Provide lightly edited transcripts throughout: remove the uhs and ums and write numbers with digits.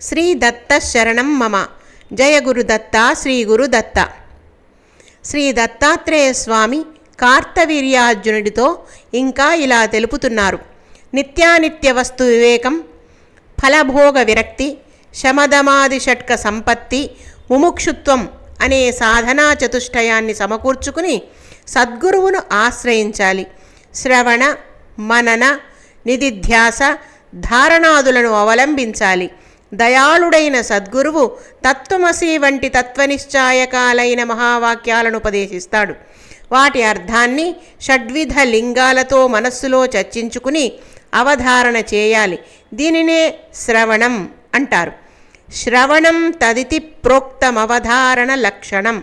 శ్రీ దత్త శరణం మమ. జయ గురుదత్త శ్రీ గురుదత్త. శ్రీ దత్తాత్రేయ స్వామి కార్తవీర్యార్జునుడితో ఇంకా ఇలా తెలుపుతున్నారు. నిత్యానిత్య వస్తు వివేకం, ఫలభోగ విరక్తి, శమదమాది షట్క సంపత్తి, ముముక్షుత్వం అనే సాధనా చతుష్టయాన్ని సమకూర్చుకుని సద్గురువును ఆశ్రయించాలి. శ్రవణ, మనన, నిధిధ్యాస, ధారణాదులను అవలంబించాలి. దయాళుడైన సద్గురువు తత్వమసి వంటి తత్వనిశ్చాయకాలైన మహావాక్యాలను ఉపదేశిస్తాడు. వాటి అర్థాన్ని షడ్విధ లింగాలతో మనస్సులో చర్చించుకుని అవధారణ చేయాలి. దీనినే శ్రవణం అంటారు. శ్రవణం తదితి ప్రోక్తమవధారణ లక్షణం.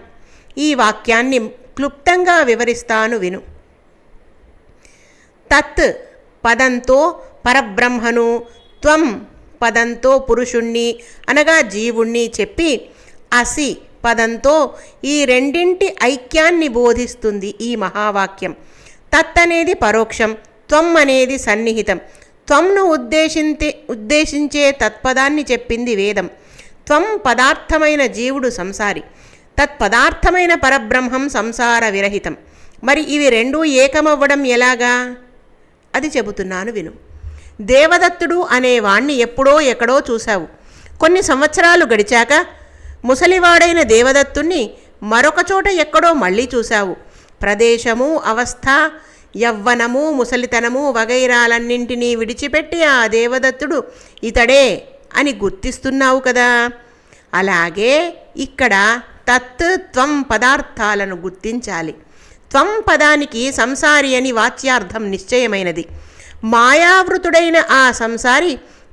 ఈ వాక్యాన్ని క్లుప్తంగా వివరిస్తాను విను. తత్ పదంతో పరబ్రహ్మను, త్వం పదంతో పురుషుణ్ణి అనగా జీవుణ్ణి చెప్పి, అసి పదంతో ఈ రెండింటి ఐక్యాన్ని బోధిస్తుంది ఈ మహావాక్యం. తత్ అనేది పరోక్షం, త్వం అనేది సన్నిహితం. త్వంను ఉద్దేశించే తత్పదాన్ని చెప్పింది వేదం. త్వం పదార్థమైన జీవుడు సంసారి, తత్పదార్థమైన పరబ్రహ్మం సంసార విరహితం. మరి ఇవి రెండూ ఏకమవ్వడం ఎలాగా? అది చెబుతున్నాను విను. దేవదత్తుడు అనేవాణ్ణి ఎప్పుడో ఎక్కడో చూశావు. కొన్ని సంవత్సరాలు గడిచాక ముసలివాడైన దేవదత్తుణ్ణి మరొక చోట ఎక్కడో మళ్ళీ చూశావు. ప్రదేశము, అవస్థ, యవ్వనము, ముసలితనము వగైరాలన్నింటినీ విడిచిపెట్టి ఆ దేవదత్తుడు ఇతడే అని గుర్తిస్తున్నావు కదా. అలాగే ఇక్కడ తత్ త్వం పదార్థాలను గుర్తించాలి. త్వం పదానికి సంసారి అని వాచ్యార్థం నిశ్చయమైనది. మాయావృతుడైన ఆ సంసారి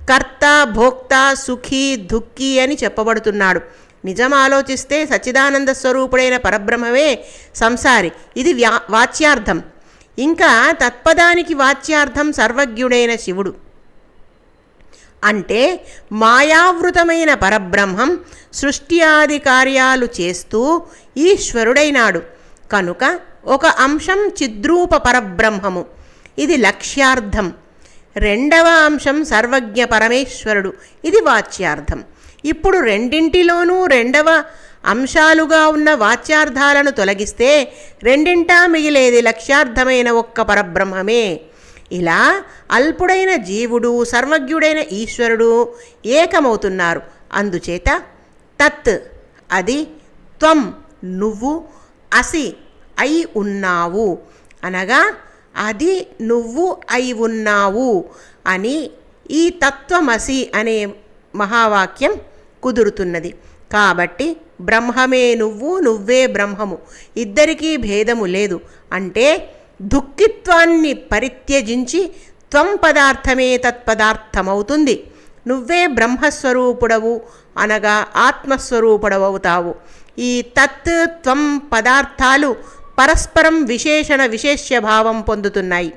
కర్త, భోక్త, సుఖీ, దుఃఖీ అని చెప్పబడుతున్నాడు. నిజం ఆలోచిస్తే సచ్చిదానంద స్వరూపుడైన పరబ్రహ్మమే సంసారి. ఇది వాచ్యార్థం. ఇంకా తత్పదానికి వాచ్యార్థం సర్వజ్ఞుడైన శివుడు. అంటే మాయావృతమైన పరబ్రహ్మం సృష్టి ఆది కార్యాలు చేస్తూ ఈశ్వరుడైనాడు కనుక ఒక అంశం చిద్రూప పరబ్రహ్మము, ఇది లక్ష్యార్థం. రెండవ అంశం సర్వజ్ఞ పరమేశ్వరుడు, ఇది వాచ్యార్థం. ఇప్పుడు రెండింటిలోనూ రెండవ అంశాలుగా ఉన్న వాచ్యార్థాలను తొలగిస్తే రెండింటా మిగిలేది లక్ష్యార్థమైన ఒక్క పరబ్రహ్మమే. ఇలా అల్పుడైన జీవుడు, సర్వజ్ఞుడైన ఈశ్వరుడు ఏకమవుతున్నారు. అందుచేత తత్ అది, త్వం నువ్వు, అసి అయి ఉన్నావు అనగా అది నువ్వు అయి ఉన్నావు అని ఈ తత్వమసి అనే మహావాక్యం కుదురుతున్నది. కాబట్టి బ్రహ్మమే నువ్వు, నువ్వే బ్రహ్మము, ఇద్దరికీ భేదము లేదు. అంటే దుఃఖిత్వాన్ని పరిత్యజించి త్వం పదార్థమే తత్పదార్థమవుతుంది. నువ్వే బ్రహ్మస్వరూపుడవు అనగా ఆత్మస్వరూపుడవవుతావు. ఈ తత్ త్వం పదార్థాలు పరస్పరం విశేషణ విశేష్యభావం పొందుతున్నాయి.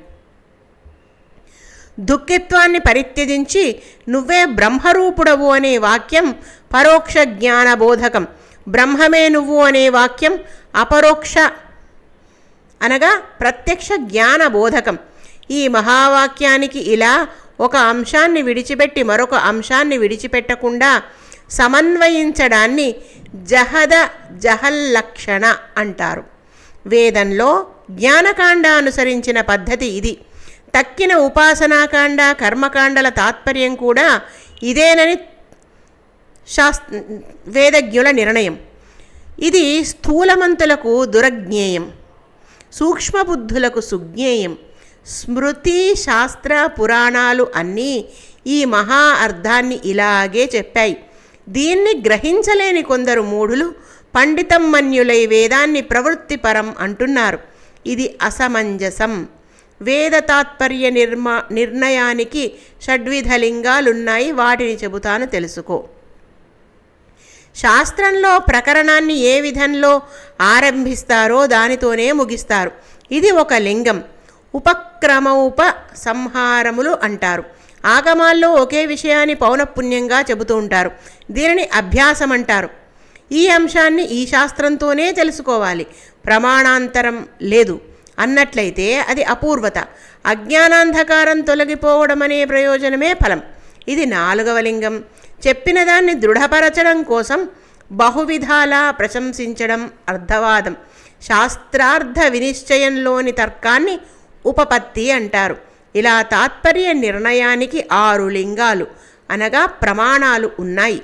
దుఃఖిత్వాన్ని పరిత్యజించి నువ్వే బ్రహ్మరూపుడవు అనే వాక్యం పరోక్ష జ్ఞానబోధకం. బ్రహ్మమే నువ్వు అనే వాక్యం అపరోక్ష అనగా ప్రత్యక్ష జ్ఞానబోధకం. ఈ మహావాక్యానికి ఇలా ఒక అంశాన్ని విడిచిపెట్టి మరొక అంశాన్ని విడిచిపెట్టకుండా సమన్వయించడాన్ని జహద జహల్లక్షణ అంటారు. వేదంలో జ్ఞానకాండ అనుసరించిన పద్ధతి ఇది. తక్కిన ఉపాసనాకాండ, కర్మకాండల తాత్పర్యం కూడా ఇదేనని వేదజ్ఞుల నిర్ణయం. ఇది స్థూలమంతులకు దురజ్ఞేయం, సూక్ష్మబుద్ధులకు సుజ్ఞేయం. స్మృతి, శాస్త్ర, పురాణాలు అన్నీ ఈ మహా అర్థాన్ని ఇలాగే చెప్పాయి. దీన్ని గ్రహించలేని కొందరు మూఢులు పండితం మన్యులై వేదాన్ని ప్రవృత్తిపరం అంటున్నారు. ఇది అసమంజసం. వేద తాత్పర్య నిర్ణయానికి షడ్విధ లింగాలున్నాయి. వాటిని చెబుతాను, తెలుసుకో. శాస్త్రంలో ప్రకరణాన్ని ఏ విధంలో ఆరంభిస్తారో దానితోనే ముగిస్తారు. ఇది ఒక లింగం. ఉపక్రమోప సంహారములు అంటారు. ఆగమాల్లో ఒకే విషయాన్ని పౌనఃపున్యంగా చెబుతూ ఉంటారు. దీనిని అభ్యాసం అంటారు. ఈ అంశాన్ని ఈ శాస్త్రంతోనే తెలుసుకోవాలి, ప్రమాణాంతరం లేదు అన్నట్లయితే అది అపూర్వత. అజ్ఞానాంధకారం తొలగిపోవడం అనే ప్రయోజనమే ఫలం. ఇది 4వ లింగం. చెప్పిన దాన్ని దృఢపరచడం కోసం బహువిధాలా ప్రశంసించడం అర్థవాదం. శాస్త్రార్థ వినిశ్చయంలోని తర్కాన్ని ఉపపత్తి అంటారు. ఇలా తాత్పర్య నిర్ణయానికి 6 లింగాలు అనగా ప్రమాణాలు ఉన్నాయి.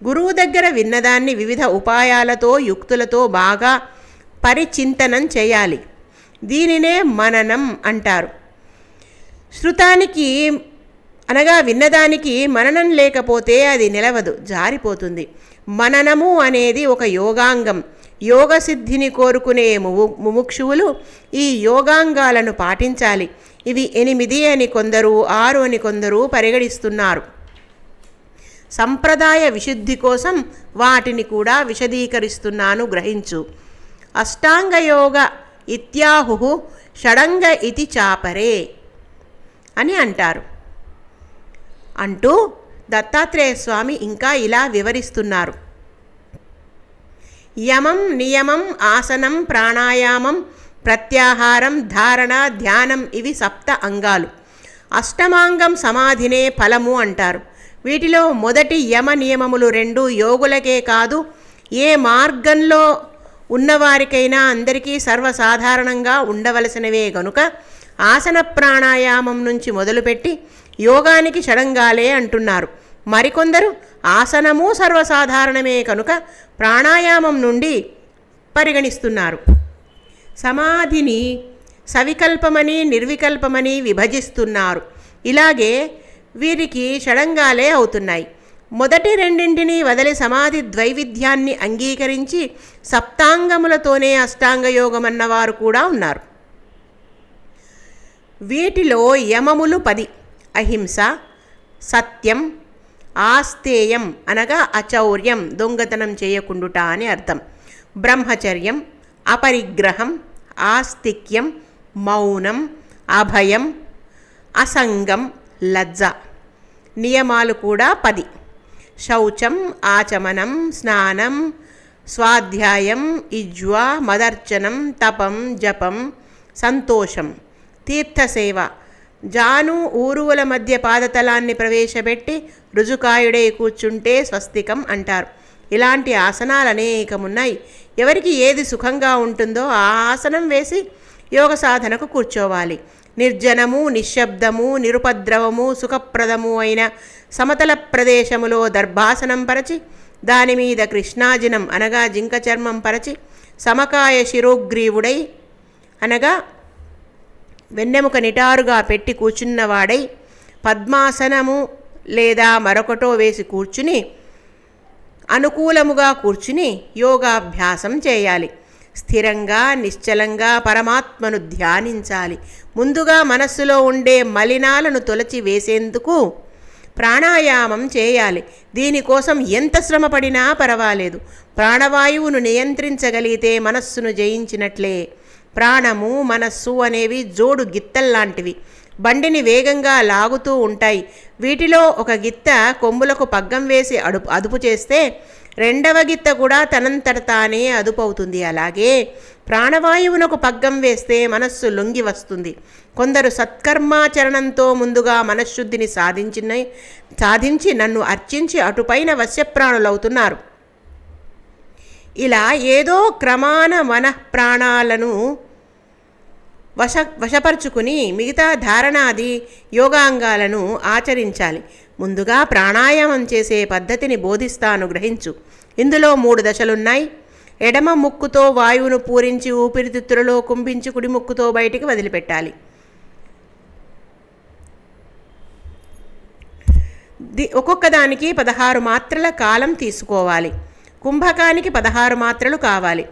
గురువు దగ్గర విన్నదాన్ని వివిధ ఉపాయాలతో యుక్తులతో బాగా పరిచింతనం చేయాలి. దీనినే మననం అంటారు. శృతానికి అనగా విన్నదానికి మననం లేకపోతే అది నిలవదు, జారిపోతుంది. మననము అనేది ఒక యోగాంగం. యోగసిద్ధిని కోరుకునే ముముక్షువులు ఈ యోగాంగాలను పాటించాలి. ఇవి 8 అని కొందరు, 6 అని కొందరు పరిగణిస్తున్నారు. సంప్రదాయ విశుద్ధి కోసం వాటిని కూడా విశదీకరిస్తున్నాను, గ్రహించు. అష్టాంగయోగ ఇత్యాహు షడంగ ఇతి చాపరే అని అంటారు. అంటూ దత్తాత్రేయ స్వామి ఇంకా ఇలా వివరిస్తున్నారు. యమం, నియమం, ఆసనం, ప్రాణాయామం, ప్రత్యాహారం, ధారణ, ధ్యానం ఇవి 7 అంగాలు. అష్టమాంగం సమాధినే ఫలము అంటారు. వీటిలో మొదటి యమ నియమములు 2 యోగులకే కాదు, ఏ మార్గంలో ఉన్నవారికైనా అందరికీ సర్వసాధారణంగా ఉండవలసినవే గనుక ఆసన ప్రాణాయామం నుంచి మొదలుపెట్టి యోగానికి షడంగాలే అంటున్నారు. మరికొందరు ఆసనము సర్వసాధారణమే కనుక ప్రాణాయామం నుండి పరిగణిస్తున్నారు. సమాధిని సవికల్పమని నిర్వికల్పమని విభజిస్తున్నారు. ఇలాగే వీరికి షడంగాలే అవుతున్నాయి. మొదటి రెండింటిని వదిలి సమాధి ద్వైవిధ్యాన్ని అంగీకరించి సప్తాంగములతోనే అష్టాంగయోగమన్నవారు కూడా ఉన్నారు. వీటిలో యమములు 10: అహింస, సత్యం, ఆస్తేయం అనగా అచౌర్యం, దొంగతనం చేయకుండుట అని అర్థం, బ్రహ్మచర్యం, అపరిగ్రహం, ఆస్తిక్యం, మౌనం, అభయం, అసంగం, లజ్జ. నియమాలు కూడా 10: శౌచం, ఆచమనం, స్నానం, స్వాధ్యాయం, ఇజ్వ, మదర్చనం, తపం, జపం, సంతోషం, తీర్థసేవ. జాను ఊరువుల మధ్య పాదతలాన్ని ప్రవేశపెట్టి రుజుకాయుడై కూర్చుంటే స్వస్తికం అంటారు. ఇలాంటి ఆసనాలు అనేకమున్నాయి. ఎవరికి ఏది సుఖంగా ఉంటుందో ఆ ఆసనం వేసి యోగ సాధనకు కూర్చోవాలి. నిర్జనము, నిశ్శబ్దము, నిరుపద్రవము, సుఖప్రదము అయిన సమతల ప్రదేశములో దర్భాసనం పరచి దానిమీద కృష్ణాజినం అనగా జింక చర్మం పరచి సమకాయ శిరోగ్రీవుడై అనగా వెన్నెముక నిటారుగా పెట్టి కూర్చున్నవాడై పద్మాసనము లేదా మరొకటో వేసి కూర్చుని అనుకూలముగా కూర్చుని యోగాభ్యాసం చేయాలి. స్థిరంగా నిశ్చలంగా పరమాత్మను ధ్యానించాలి. ముందుగా మనస్సులో ఉండే మలినాలను తొలచి వేసేందుకు ప్రాణాయామం చేయాలి. దీనికోసం ఎంత శ్రమ పడినా పర్వాలేదు. ప్రాణవాయువును నియంత్రించగలిగితే మనస్సును జయించినట్లే. ప్రాణము, మనస్సు అనేవి జోడు గిత్తల్లాంటివి. బండిని వేగంగా లాగుతూ ఉంటాయి. వీటిలో ఒక గిత్త కొమ్ములకు పగ్గం వేసి అదుపు చేస్తే రెండవ గిత్త కూడా తనంతట తానే అదుపు అవుతుంది. అలాగే ప్రాణవాయువునకు పగ్గం వేస్తే మనస్సు లొంగి వస్తుంది. కొందరు సత్కర్మాచరణంతో ముందుగా మనశ్శుద్ధిని సాధించి నన్ను అర్చించి అటుపైన వశ్యప్రాణులవుతున్నారు. ఇలా ఏదో క్రమాన మనఃప్రాణాలను వశపరుచుకుని మిగతా ధారణాది యోగాంగాలను ఆచరించాలి. ముందుగా ప్రాణాయామం చేసే పద్ధతిని బోధిస్తాను, గ్రహించు. ఇందులో 3 దశలున్నాయి. ఎడమ ముక్కుతో వాయువును పూరించి ఊపిరితిత్తులలో కుంభించి కుడి ముక్కుతో బయటికి వదిలిపెట్టాలి. ఒక్కొక్క దానికి 16 మాత్రల కాలం తీసుకోవాలి. కుంభకానికి 16 మాత్రలు కావాలి.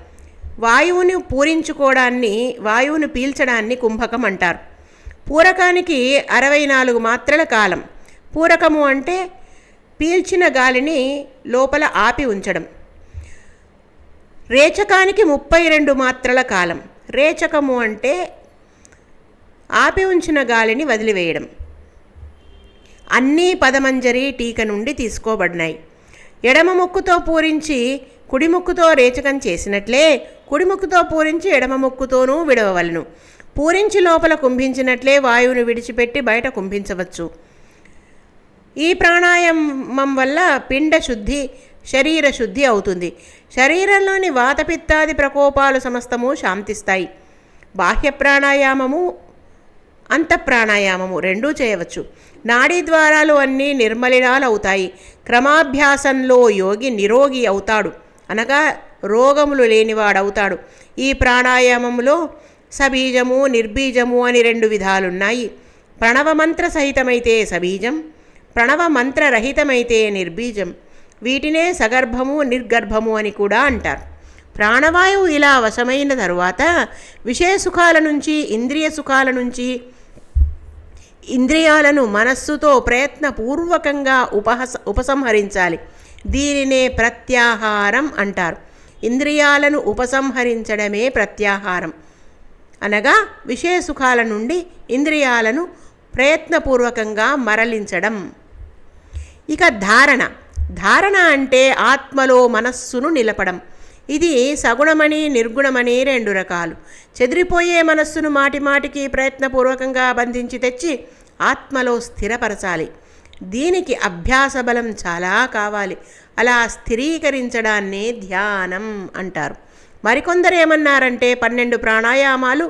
వాయువుని పూరించుకోవడాన్ని, వాయువును పీల్చడాన్ని కుంభకం అంటారు. పూరకానికి 64 మాత్రల కాలం. పూరకము అంటే పీల్చిన గాలిని లోపల ఆపి ఉంచడం. రేచకానికి 32 మాత్రల కాలం. రేచకము అంటే ఆపి ఉంచిన గాలిని వదిలివేయడం. అన్నీ పదమంజరి టీక నుండి తీసుకోబడినాయి. ఎడమ ముక్కుతో పూరించి కుడి ముక్కుతో రేచకం చేసినట్లే కుడి ముక్కుతో పూరించి ఎడమ ముక్కుతోనూ విడవవలను. పూరించి లోపల కుంభించినట్లే వాయువును విడిచిపెట్టి బయట కుంభించవచ్చు. ఈ ప్రాణాయామం వల్ల పిండ శుద్ధి, శరీర శుద్ధి అవుతుంది. శరీరంలోని వాతపిత్తాది ప్రకోపాలు సమస్తము శాంతిస్తాయి. బాహ్య ప్రాణాయామము, అంతఃప్రాణాయామము రెండూ చేయవచ్చు. నాడీ ద్వారాలు అన్నీ నిర్మలినాలు అవుతాయి. క్రమాభ్యాసంలో యోగి నిరోగి అవుతాడు, అనగా రోగములు లేనివాడవుతాడు. ఈ ప్రాణాయామంలో సబీజము, నిర్బీజము అని రెండు విధాలున్నాయి. ప్రణవమంత్ర సహితమైతే సబీజం, ప్రణవమంత్రరహితమైతే నిర్బీజం. వీటినే సగర్భము, నిర్గర్భము అని కూడా అంటారు. ప్రాణవాయువు ఇలా వశమైన తరువాత విషయ సుఖాల నుంచి, ఇంద్రియ సుఖాల నుంచి ఇంద్రియాలను మనస్సుతో ప్రయత్నపూర్వకంగా ఉపసంహరించాలి. దీనినే ప్రత్యాహారం అంటారు. ఇంద్రియాలను ఉపసంహరించడమే ప్రత్యాహారం, అనగా విషయ సుఖాల నుండి ఇంద్రియాలను ప్రయత్నపూర్వకంగా మరలించడం. ఇక ధారణ. ధారణ అంటే ఆత్మలో మనస్సును నిలపడం. ఇది సగుణమని, నిర్గుణమని రెండు రకాలు. చెదిరిపోయే మనస్సును మాటిమాటికి ప్రయత్నపూర్వకంగా బంధించి తెచ్చి ఆత్మలో స్థిరపరచాలి. దీనికి అభ్యాస బలం చాలా కావాలి. అలా స్థిరీకరించడాన్నే ధ్యానం అంటారు. మరికొందరు ఏమన్నారంటే 12 ప్రాణాయామాలు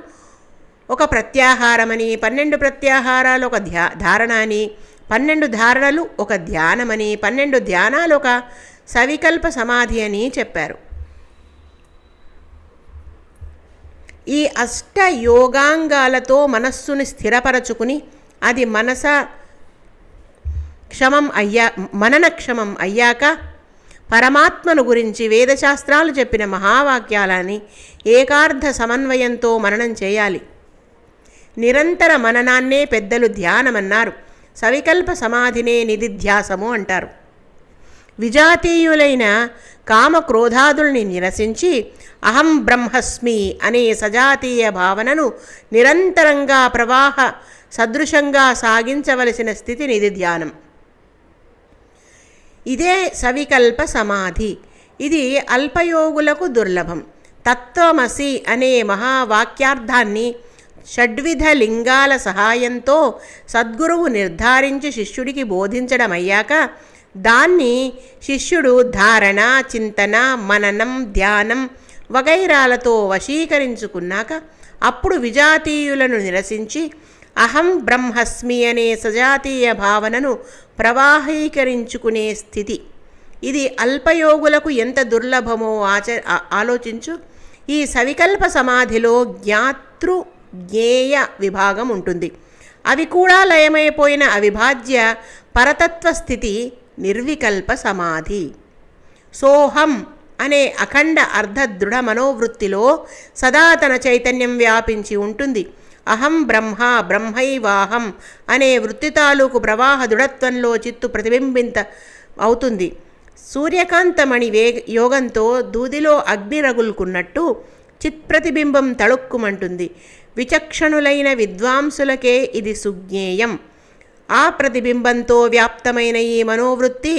ఒక ప్రత్యాహారమని, 12 ప్రత్యాహారాలు ఒక ధారణ అని, 12 ధారణలు ఒక ధ్యానమని, 12 ధ్యానాలు ఒక సవికల్ప సమాధి అని చెప్పారు. ఈ అష్ట యోగాంగాలతో మనస్సుని స్థిరపరచుకుని అది మననక్షమం అయ్యాక పరమాత్మను గురించి వేదశాస్త్రాలు చెప్పిన మహావాక్యాలని ఏకార్థ సమన్వయంతో మననం చేయాలి. నిరంతర మననాన్నే పెద్దలు ధ్యానమన్నారు. సవికల్ప సమాధినే నిధిధ్యాసము అంటారు. విజాతీయులైన కామక్రోధాదుల్ని నిరసించి అహం బ్రహ్మస్మి అనే సజాతీయ భావనను నిరంతరంగా ప్రవాహ సదృశంగా సాగించవలసిన స్థితి నిధిధ్యానం. ఇదే సవికల్ప సమాధి. ఇది అల్పయోగులకు దుర్లభం. తత్వమసి అనే మహావాక్యార్థాన్ని షడ్విధ లింగాల సహాయంతో సద్గురువు నిర్ధారించి శిష్యుడికి బోధించడమయ్యాక దాన్ని శిష్యుడు ధారణ, చింతన, మననం, ధ్యానం వగైరాలతో వశీకరించుకున్నాక అప్పుడు విజాతీయులను నిరసించి అహం బ్రహ్మస్మి అనే సజాతీయ భావనను ప్రవాహీకరించుకునే స్థితి. ఇది అల్పయోగులకు ఎంత దుర్లభమో ఆలోచించు. ఈ సవికల్ప సమాధిలో జ్ఞాతృ జ్ఞేయ విభాగం ఉంటుంది. అవి కూడా లయమైపోయిన అవిభాజ్య పరతత్వ స్థితి నిర్వికల్ప సమాధి. సోహం అనే అఖండ అర్ధదృఢ మనోవృత్తిలో సదా తన చైతన్యం వ్యాపించి ఉంటుంది. అహం బ్రహ్మ, బ్రహ్మైవాహం అనే వృత్తి తాలూకు ప్రవాహ దృఢత్వంలో చిత్తు ప్రతిబింబిత అవుతుంది. సూర్యకాంతమణి యోగంతో దూదిలో అగ్ని రగులుకున్నట్టు చిత్ప్రతిబింబం తళుక్కుమంటుంది. విచక్షణులైన విద్వాంసులకే ఇది సుజ్ఞేయం. ఆ ప్రతిబింబంతో వ్యాప్తమైన ఈ మనోవృత్తి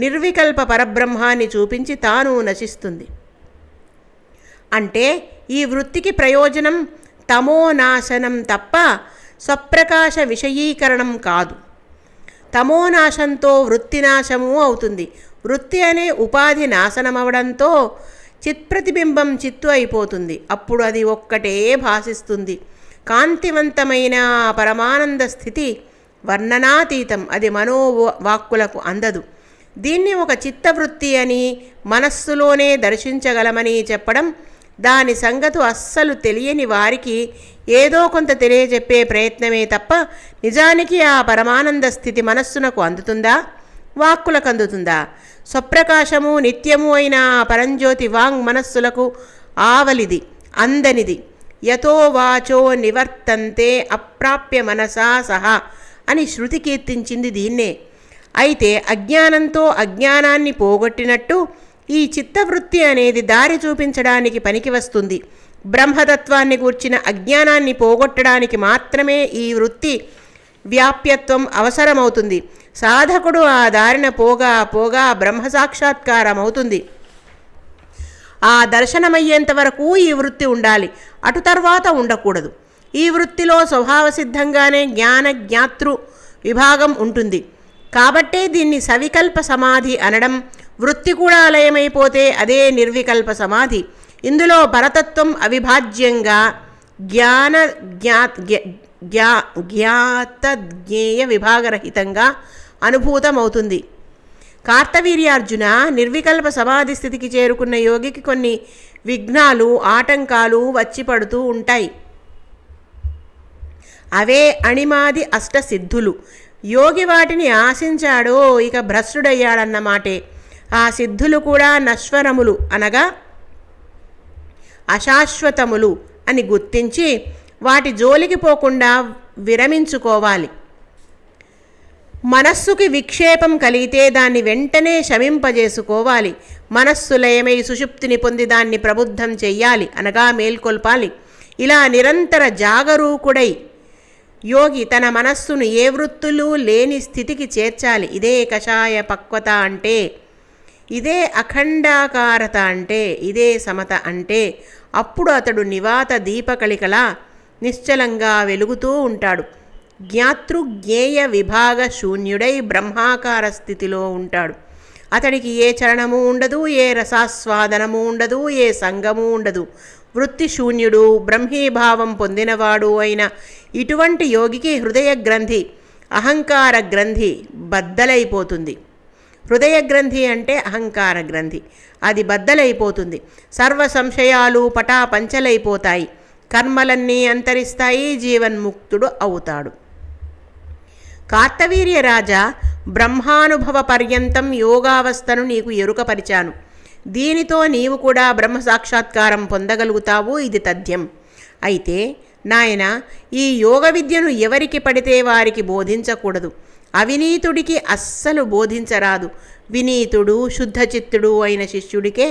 నిర్వికల్ప పరబ్రహ్మాన్ని చూపించి తాను నశిస్తుంది. అంటే ఈ వృత్తికి ప్రయోజనం తమోనాశనం తప్ప స్వప్రకాశ విషయీకరణం కాదు. తమోనాశంతో వృత్తి నాశము అవుతుంది. వృత్తి అనే ఉపాధి నాశనమవడంతో చిత్ప్రతిబింబం చిత్తు అయిపోతుంది. అప్పుడు అది ఒక్కటే భాసిస్తుంది. కాంతివంతమైన పరమానంద స్థితి వర్ణనాతీతం. అది మనోవాక్కులకు అందదు. దీన్ని ఒక చిత్తవృత్తి అని, మనస్సులోనే దర్శించగలమని చెప్పడం దాని సంగతి అస్సలు తెలియని వారికి ఏదో కొంత తెలియజెప్పే ప్రయత్నమే తప్ప నిజానికి ఆ పరమానంద స్థితి మనస్సునకు అందుతుందా, వాక్కులకు అందుతుందా? స్వప్రకాశము నిత్యము అయిన పరంజ్యోతి వాంగ్ మనస్సులకు ఆవలిది, అందనిది. యతో వాచో నివర్తంతే అప్రాప్య మనసా సహా అని శృతి కీర్తించింది దీన్నే. అయితే అజ్ఞానంతో అజ్ఞానాన్ని పోగొట్టినట్టు ఈ చిత్తవృత్తి అనేది దారి చూపించడానికి పనికి వస్తుంది. బ్రహ్మతత్వాన్ని గూర్చిన అజ్ఞానాన్ని పోగొట్టడానికి మాత్రమే ఈ వృత్తి వ్యాప్యత్వం అవసరమవుతుంది. సాధకుడు ఆ దారిన పోగా పోగా బ్రహ్మ సాక్షాత్కారం అవుతుంది. ఆ దర్శనమయ్యేంత వరకు ఈ వృత్తి ఉండాలి, అటు తర్వాత ఉండకూడదు. ఈ వృత్తిలో స్వభావ సిద్ధంగానే జ్ఞాన జ్ఞాతృ విభాగం ఉంటుంది. కాబట్టే దీన్ని సవికల్ప సమాధి అనడం. వృత్తి కూడా లయమైపోతే అదే నిర్వికల్ప సమాధి. ఇందులో పరతత్వం అవిభాజ్యంగా జ్ఞాత జ్ఞేయ విభాగరహితంగా అనుభూతమవుతుంది. కార్తవీర్యార్జున, నిర్వికల్ప సమాధి స్థితికి చేరుకున్న యోగికి కొన్ని విఘ్నాలు, ఆటంకాలు వచ్చి పడుతూ ఉంటాయి. అవే అణిమాది అష్టసిద్ధులు. యోగి వాటిని ఆశించాడో ఇక భ్రష్టుడయ్యాడన్నమాటే. ఆ సిద్ధులు కూడా నశ్వరములు, అనగా అశాశ్వతములు అని గుర్తించి వాటి జోలికి పోకుండా విరమించుకోవాలి. మనస్సుకి విక్షేపం కలిగితే దాన్ని వెంటనే శమింపజేసుకోవాలి. మనస్సు లయమై సుషుప్తిని పొంది దాన్ని ప్రబుద్ధం చెయ్యాలి, అనగా మేల్కొల్పాలి. ఇలా నిరంతర జాగరూకుడై యోగి తన మనస్సును ఏ వృత్తులు లేని స్థితికి చేర్చాలి. ఇదే కషాయ పక్వత అంటే, ఇదే అఖండాకారత అంటే, ఇదే సమత అంటే. అప్పుడు అతడు నివాత దీపకళికలా నిశ్చలంగా వెలుగుతూ ఉంటాడు. జ్ఞాతృజ్ఞేయ విభాగ శూన్యుడై బ్రహ్మాకార స్థితిలో ఉంటాడు. అతడికి ఏ చరణము ఉండదు, ఏ రసాస్వాదనము ఉండదు, ఏ సంగము ఉండదు. వృత్తి శూన్యుడు, బ్రహ్మీభావం పొందినవాడు అయిన ఇటువంటి యోగికి హృదయ గ్రంథి, అహంకార గ్రంథి బద్దలైపోతుంది. హృదయ గ్రంథి అంటే అహంకార గ్రంథి, అది బద్దలైపోతుంది. సర్వ సంశయాలు పటాపంచలైపోతాయి. కర్మలన్నీ అంతరిస్తాయి. జీవన్ముక్తుడు అవుతాడు. కార్తవీర్యరాజా, బ్రహ్మానుభవ పర్యంతం యోగావస్థను నీకు ఎరుకపరిచాను. దీనితో నీవు కూడా బ్రహ్మ సాక్షాత్కారం పొందగలుగుతావు. ఇది తథ్యం. అయితే నాయన, ఈ యోగ విద్యను ఎవరికి పడితే వారికి బోధించకూడదు. అవినీతుడికి అస్సలు బోధించరాదు. వినీతుడు, శుద్ధచిత్తుడు అయిన శిష్యుడికే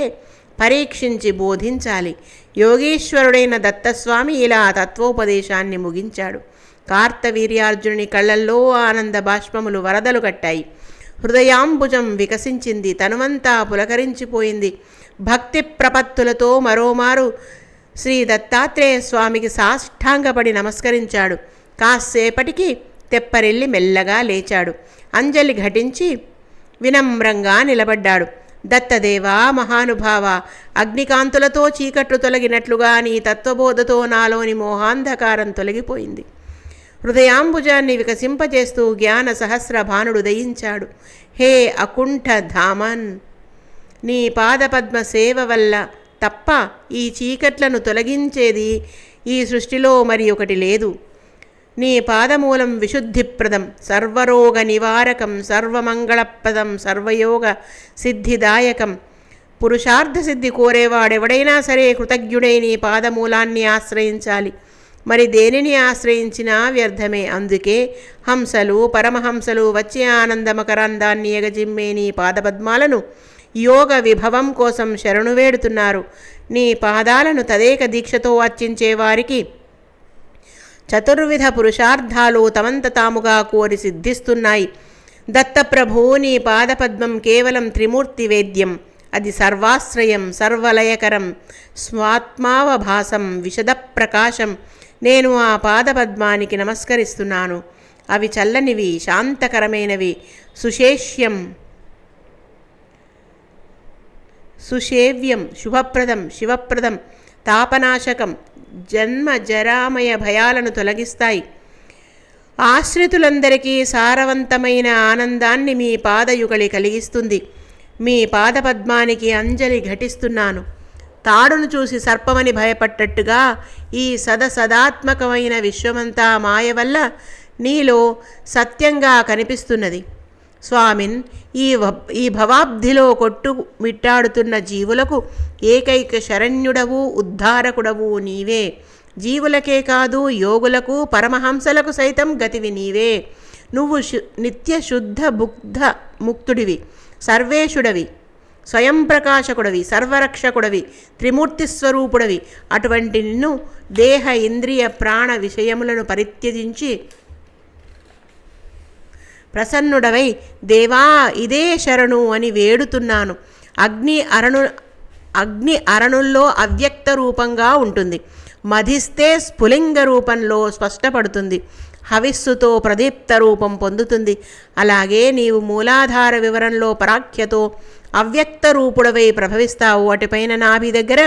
పరీక్షించి బోధించాలి. యోగీశ్వరుడైన దత్తస్వామి ఇలా తత్వోపదేశాన్ని ముగించాడు. కార్తవీర్యార్జునుని కళ్ళల్లో ఆనంద బాష్పములు వరదలు కట్టాయి. హృదయాంబుజం వికసించింది. తనువంతా పులకరించిపోయింది. భక్తి ప్రపత్తులతో మరోమారు శ్రీ దత్తాత్రేయ స్వామికి సాష్టాంగపడి నమస్కరించాడు. కాసేపటికి తెప్పరెల్లి మెల్లగా లేచాడు. అంజలి ఘటించి వినమ్రంగా నిలబడ్డాడు. దత్తదేవా, మహానుభావ, అగ్నికాంతులతో చీకట్లు తొలగినట్లుగా నీ తత్వబోధతో నాలోని మోహాంధకారం తొలగిపోయింది. హృదయాంబుజాన్ని వికసింపజేస్తూ జ్ఞాన సహస్ర భానుడు దయించాడు. హే అకుంఠ ధామన్, నీ పాదపద్మ సేవ వల్ల తప్ప ఈ చీకట్లను తొలగించేది ఈ సృష్టిలో మరి ఒకటి లేదు. నీ పాదమూలం విశుద్ధిప్రదం, సర్వరోగ నివారకం, సర్వమంగళప్రదం, సర్వయోగ సిద్ధిదాయకం. పురుషార్థ సిద్ధి కోరేవాడెవడైనా సరే కృతజ్ఞుడై నీ పాదమూలాన్ని ఆశ్రయించాలి. మరి దేనిని ఆశ్రయించినా వ్యర్థమే. అందుకే హంసలు, పరమహంసలు వచ్చి ఆనందమకరందాన్ని ఎగజిమ్మే నీ పాదపద్మాలను యోగ విభవం కోసం శరణు వేడుతున్నారు. నీ పాదాలను తదేక దీక్షతో అర్చించే వారికి చతుర్విధ పురుషార్థాలు తమంత తాముగా కోరి సిద్ధిస్తున్నాయి. దత్తప్రభు, నీ పాదపద్మం కేవలం త్రిమూర్తి వేద్యం. అది సర్వాశ్రయం, సర్వలయకరం, స్వాత్మావభాసం, విశద ప్రకాశం. నేను ఆ పాదపద్మానికి నమస్కరిస్తున్నాను. అవి చల్లనివి, శాంతకరమైనవి, సుషేవ్యం, శుభప్రదం, శివప్రదం, తాపనాశకం, జన్మ జరామయ భయాలను తొలగిస్తాయి. ఆశ్రితులందరికీ సారవంతమైన ఆనందాన్ని మీ పాదయుగళి కలిగిస్తుంది. మీ పాదపద్మానికి అంజలి ఘటిస్తున్నాను. తాడును చూసి సర్పమని భయపడ్డట్టుగా ఈ సదాత్మకమైన విశ్వమంతా మాయ వల్ల నీలో సత్యంగా కనిపిస్తున్నది. స్వామిన్, ఈ భవాబ్ధిలో కొట్టుమిట్టాడుతున్న జీవులకు ఏకైక శరణ్యుడవు, ఉద్ధారకుడవు నీవే. జీవులకే కాదు, యోగులకు, పరమహంసలకు సైతం గతివి నీవే. నువ్వు నిత్య శుద్ధ బుద్ధ ముక్తుడివి, సర్వేశుడవి, స్వయం ప్రకాశకుడవి, సర్వరక్షకుడవి, త్రిమూర్తిస్వరూపుడవి. అటువంటి నిన్ను దేహ ఇంద్రియ ప్రాణ విషయములను పరిత్యజించి ప్రసన్నుడవై దేవా ఇదే శరణు అని వేడుతున్నాను. అగ్ని అరణుల్లో అవ్యక్త రూపంగా ఉంటుంది. మధిస్తే స్ఫులింగ రూపంలో స్పష్టపడుతుంది. హవిస్సుతో ప్రదీప్త రూపం పొందుతుంది. అలాగే నీవు మూలాధార వివరంలో పరాఖ్యతో అవ్యక్త రూపుడవై ప్రభవిస్తావు. అటుపైన నాభి దగ్గర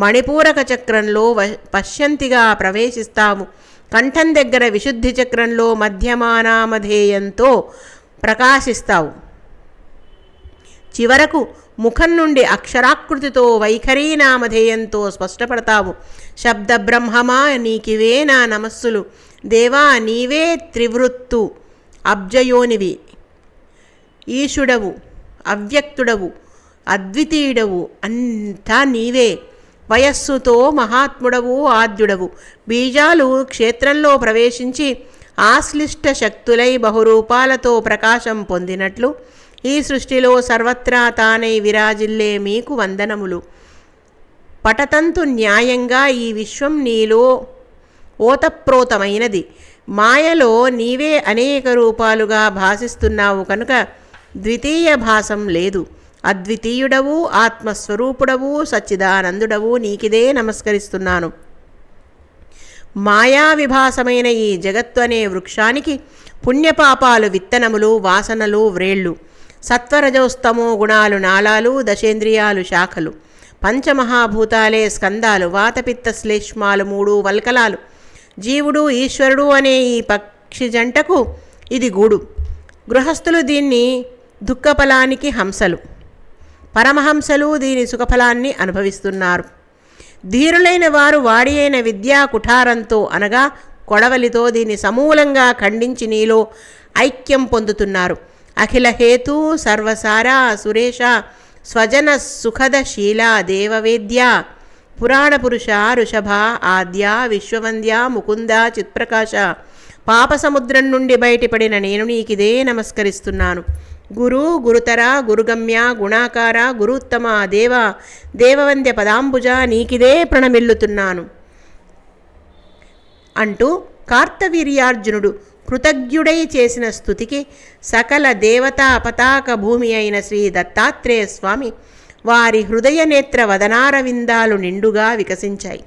మణిపూరక చక్రంలో పశ్యంతిగా ప్రవేశిస్తావు. కంఠం దగ్గర విశుద్ధి చక్రంలో మధ్యమానామధేయంతో ప్రకాశిస్తావు. చివరకు ముఖం నుండి అక్షరాకృతితో వైఖరీ నామధేయంతో స్పష్టపడతావు. శబ్ద బ్రహ్మమా నీకివే నా నమస్సులు. దేవా నీవే త్రివృత్తు అబ్జయోనివి. ఈశుడవు, అవ్యక్తుడవు, అద్వితీయుడవు, అంతా నీవే. వయస్సుతో మహాత్ముడవు, ఆద్యుడవు. బీజాలు క్షేత్రంలో ప్రవేశించి ఆశ్లిష్ట శక్తులై బహురూపాలతో ప్రకాశం పొందినట్లు ఈ సృష్టిలో సర్వత్రా తానై విరాజిల్లే మీకు వందనములు. పటతంతు న్యాయంగా ఈ విశ్వం నీలో ఓతప్రోతమైనది. మాయలో నీవే అనేక రూపాలుగా భాసిస్తున్నావు కనుక ద్వితీయ భాసం లేదు. అద్వితీయుడవు, ఆత్మస్వరూపుడవు, సచ్చిదానందుడవు, నీకిదే నమస్కరిస్తున్నాను. మాయా విభాసమైన ఈ జగత్తు అనే వృక్షానికి పుణ్యపాపాలు విత్తనములు, వాసనలు వ్రేళ్ళు, సత్వరజోస్తమో గుణాలు నాళాలు, దశేంద్రియాలు శాఖలు, పంచమహాభూతాలే స్కందాలు, వాతపిత్త శ్లేష్మాలు 3 వల్కలాలు. జీవుడు ఈశ్వరుడు అనే ఈ పక్షి జంటకు ఇది గూడు. గృహస్థులు దీన్ని దుఃఖఫలానికి హంసలు, పరమహంసలు దీని సుఖఫలాన్ని అనుభవిస్తున్నారు. ధీరులైన వారు వాడి అయిన విద్యా కుఠారంతో అనగా కొడవలితో దీన్ని సమూలంగా ఖండించి నీలో ఐక్యం పొందుతున్నారు. అఖిల హేతు సర్వసార సురేష స్వజన సుఖద శీల దేవవేద్య పురాణ పురుష ఋషభ ఆద్య విశ్వవంద్య ముకుంద చిత్ప్రకాశ పాప సముద్రం నుండి బయటపడిన నేను నీకిదే నమస్కరిస్తున్నాను. గురు, గురుతర, గురుగమ్య, గుణాకార, గురుత్తమ, దేవ, దేవవంద్య పదాంబుజ నీకిదే ప్రణమిల్లుతున్నాను అంటూ కార్తవీర్యార్జునుడు కృతజ్ఞుడై చేసిన స్తుతికి సకల దేవతా పతాక భూమి అయిన శ్రీ దత్తాత్రేయ స్వామి వారి హృదయ నేత్ర వదనారవిందాలు నిండుగా వికసించాయి.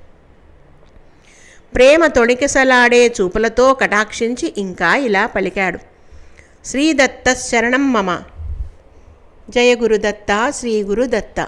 ప్రేమ తొణికిసలాడే చూపులతో కటాక్షించి ఇంకా ఇలా పలికాడు. శ్రీదత్త శరణం మమ. జయ గురుదత్త, శ్రీ గురుదత్త.